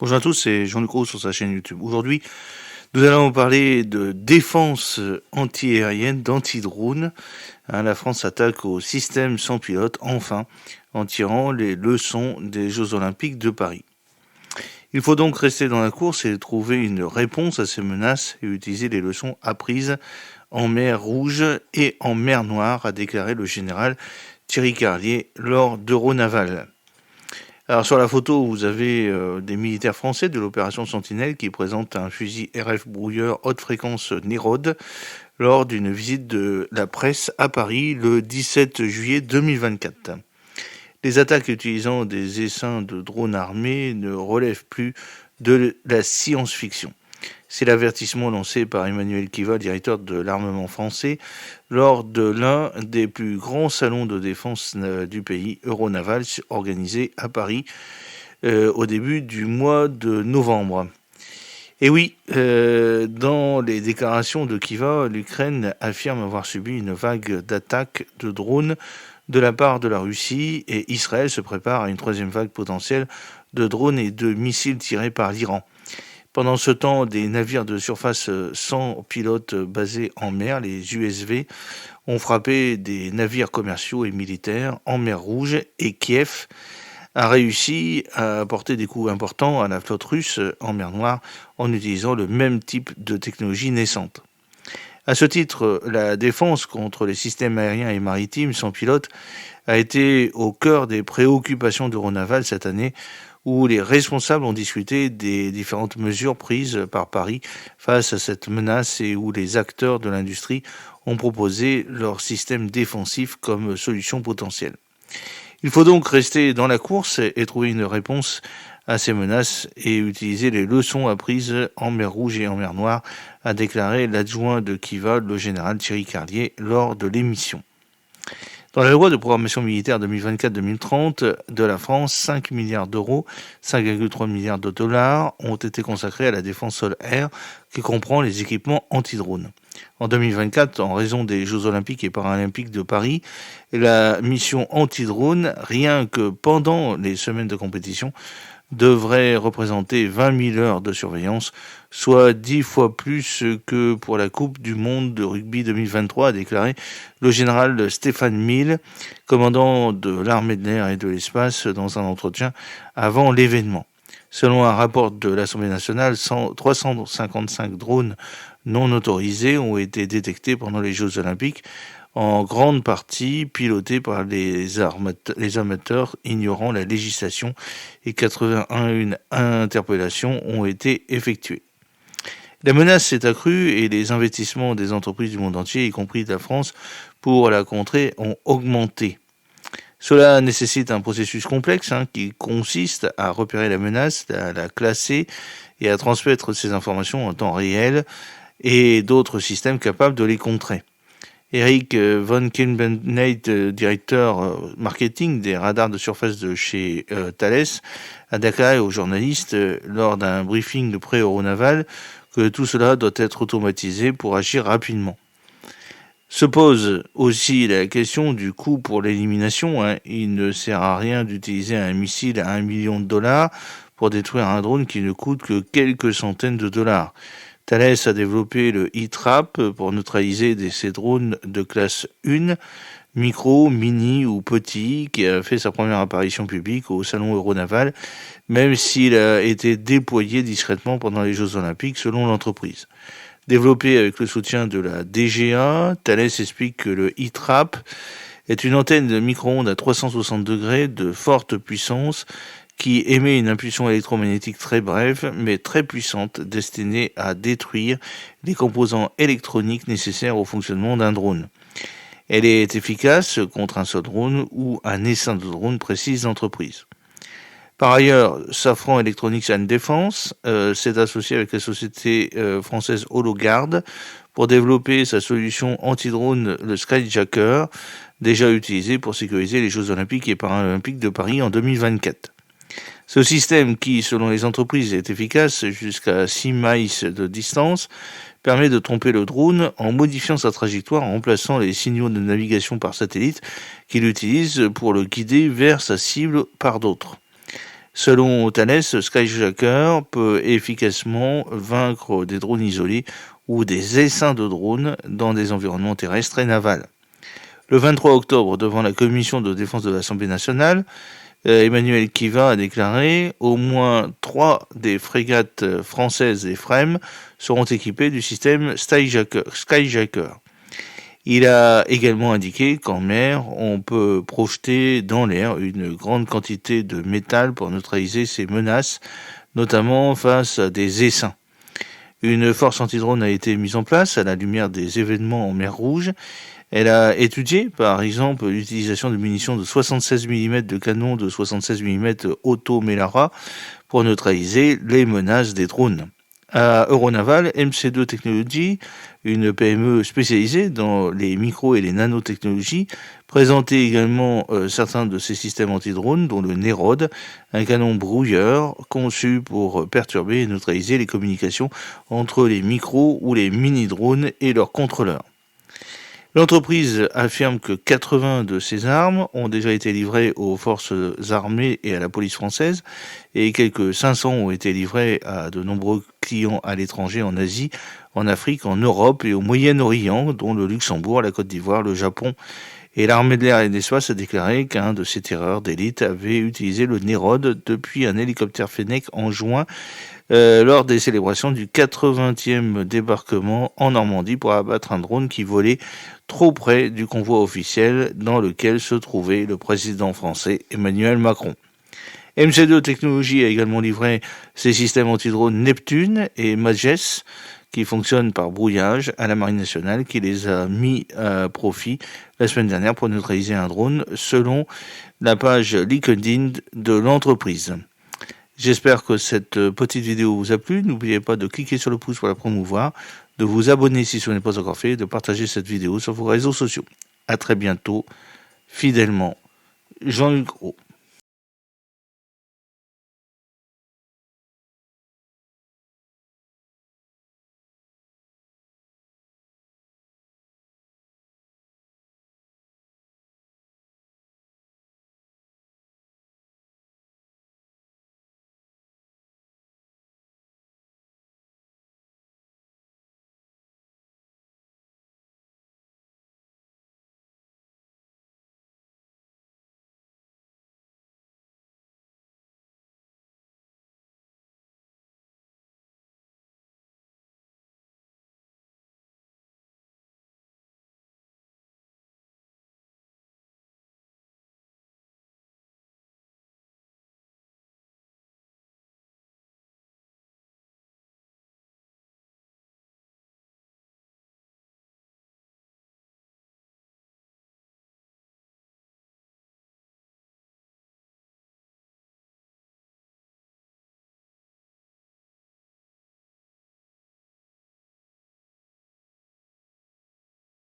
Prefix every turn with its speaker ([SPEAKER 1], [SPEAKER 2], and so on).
[SPEAKER 1] Bonjour à tous, c'est Jean-Luc Roux sur sa chaîne YouTube. Aujourd'hui, nous allons parler de défense anti-aérienne, d'anti-drone. La France attaque au système sans pilote, enfin, en tirant les leçons des Jeux Olympiques de Paris. Il faut donc rester dans la course et trouver une réponse à ces menaces et utiliser les leçons apprises en mer Rouge et en mer Noire, a déclaré le général Thierry Carlier lors d'Euronaval. Alors sur la photo, vous avez des militaires français de l'opération Sentinelle qui présentent un fusil RF brouilleur haute fréquence Nérode lors d'une visite de la presse à Paris le 17 juillet 2024. Les attaques utilisant des essaims de drones armés ne relèvent plus de la science-fiction. C'est l'avertissement lancé par Emmanuel Kiva, directeur de l'armement français, lors de l'un des plus grands salons de défense du pays, Euronaval, organisé à Paris au début du mois de novembre. Et oui, dans les déclarations de Kiva, l'Ukraine affirme avoir subi une vague d'attaques de drones de la part de la Russie et Israël se prépare à une troisième vague potentielle de drones et de missiles tirés par l'Iran. Pendant ce temps, des navires de surface sans pilote basés en mer, les USV, ont frappé des navires commerciaux et militaires en mer Rouge et Kiev a réussi à porter des coups importants à la flotte russe en mer Noire en utilisant le même type de technologie naissante. À ce titre, la défense contre les systèmes aériens et maritimes sans pilote a été au cœur des préoccupations d'Euronaval cette année, où les responsables ont discuté des différentes mesures prises par Paris face à cette menace et où les acteurs de l'industrie ont proposé leur système défensif comme solution potentielle. Il faut donc rester dans la course et trouver une réponse à ces menaces et utiliser les leçons apprises en mer Rouge et en mer Noire, a déclaré l'adjoint de Kiva, le général Thierry Carlier, lors de l'émission. Dans la loi de programmation militaire 2024-2030 de la France, 5 milliards d'euros, 5,3 milliards de dollars ont été consacrés à la défense sol-air qui comprend les équipements anti-drones. En 2024, en raison des Jeux Olympiques et Paralympiques de Paris, la mission anti-drone, rien que pendant les semaines de compétition, devrait représenter 20 000 heures de surveillance, soit 10 fois plus que pour la Coupe du Monde de rugby 2023, a déclaré le général Stéphane Mille, commandant de l'armée de l'air et de l'espace, dans un entretien avant l'événement. Selon un rapport de l'Assemblée nationale, 355 drones non autorisés ont été détectés pendant les Jeux Olympiques, en grande partie pilotés par les amateurs ignorant la législation, et 81 interpellations ont été effectuées. La menace s'est accrue et les investissements des entreprises du monde entier, y compris de la France, pour la contrer ont augmenté. Cela nécessite un processus complexe qui consiste à repérer la menace, à la classer et à transmettre ces informations en temps réel et d'autres systèmes capables de les contrer. Eric von Kilbeneit, directeur marketing des radars de surface de chez Thales, a déclaré aux journalistes lors d'un briefing de pré-Euronaval que tout cela doit être automatisé pour agir rapidement. Se pose aussi la question du coût pour l'élimination. Il ne sert à rien d'utiliser un missile à 1 million de dollars pour détruire un drone qui ne coûte que quelques centaines de dollars. Thales a développé le E-Trap pour neutraliser ces drones de classe 1, micro, mini ou petit, qui a fait sa première apparition publique au salon Euronaval, même s'il a été déployé discrètement pendant les Jeux Olympiques selon l'entreprise. Développé avec le soutien de la DGA, Thales explique que le E-Trap est une antenne de micro-ondes à 360 degrés de forte puissance qui émet une impulsion électromagnétique très brève mais très puissante destinée à détruire les composants électroniques nécessaires au fonctionnement d'un drone. Elle est efficace contre un seul drone ou un essaim de drone, précise l'entreprise. Par ailleurs, Safran Electronics and Defense s'est associé avec la société française HoloGuard pour développer sa solution anti-drone, le Skyjacker, déjà utilisé pour sécuriser les Jeux Olympiques et Paralympiques de Paris en 2024. Ce système, qui, selon les entreprises, est efficace jusqu'à 6 miles de distance, permet de tromper le drone en modifiant sa trajectoire en remplaçant les signaux de navigation par satellite qu'il utilise pour le guider vers sa cible par d'autres. Selon Thales, Skyjacker peut efficacement vaincre des drones isolés ou des essaims de drones dans des environnements terrestres et navals. Le 23 octobre, devant la commission de défense de l'Assemblée nationale, Emmanuel Kiva a déclaré au moins 3 des frégates françaises et FREMM seront équipées du système Skyjacker. Il a également indiqué qu'en mer, on peut projeter dans l'air une grande quantité de métal pour neutraliser ces menaces, notamment face à des essaims. Une force anti-drone a été mise en place à la lumière des événements en mer Rouge. Elle a étudié, par exemple, l'utilisation de munitions de 76 mm de canons de 76 mm Auto Melara pour neutraliser les menaces des drones. À Euronaval, MC2 Technologies, une PME spécialisée dans les micro et les nanotechnologies, présentait également certains de ces systèmes anti-drones, dont le Nérode, un canon brouilleur conçu pour perturber et neutraliser les communications entre les micros ou les mini-drones et leurs contrôleurs. L'entreprise affirme que 80 de ces armes ont déjà été livrées aux forces armées et à la police française et quelques 500 ont été livrées à de nombreux clients à l'étranger, en Asie, en Afrique, en Europe et au Moyen-Orient, dont le Luxembourg, la Côte d'Ivoire, le Japon. Et l'armée de l'air et de l'espace a déclaré qu'un de ses tireurs d'élite avait utilisé le Nérode depuis un hélicoptère Fennec en juin lors des célébrations du 80e débarquement en Normandie pour abattre un drone qui volait trop près du convoi officiel dans lequel se trouvait le président français Emmanuel Macron. MC2 Technologies a également livré ses systèmes anti-drones Neptune et Majes qui fonctionnent par brouillage à la Marine nationale qui les a mis à profit la semaine dernière pour neutraliser un drone selon la page LinkedIn de l'entreprise. J'espère que cette petite vidéo vous a plu. N'oubliez pas de cliquer sur le pouce pour la promouvoir, de vous abonner si ce n'est pas encore fait, et de partager cette vidéo sur vos réseaux sociaux. À très bientôt, fidèlement, Jean-Luc Gros.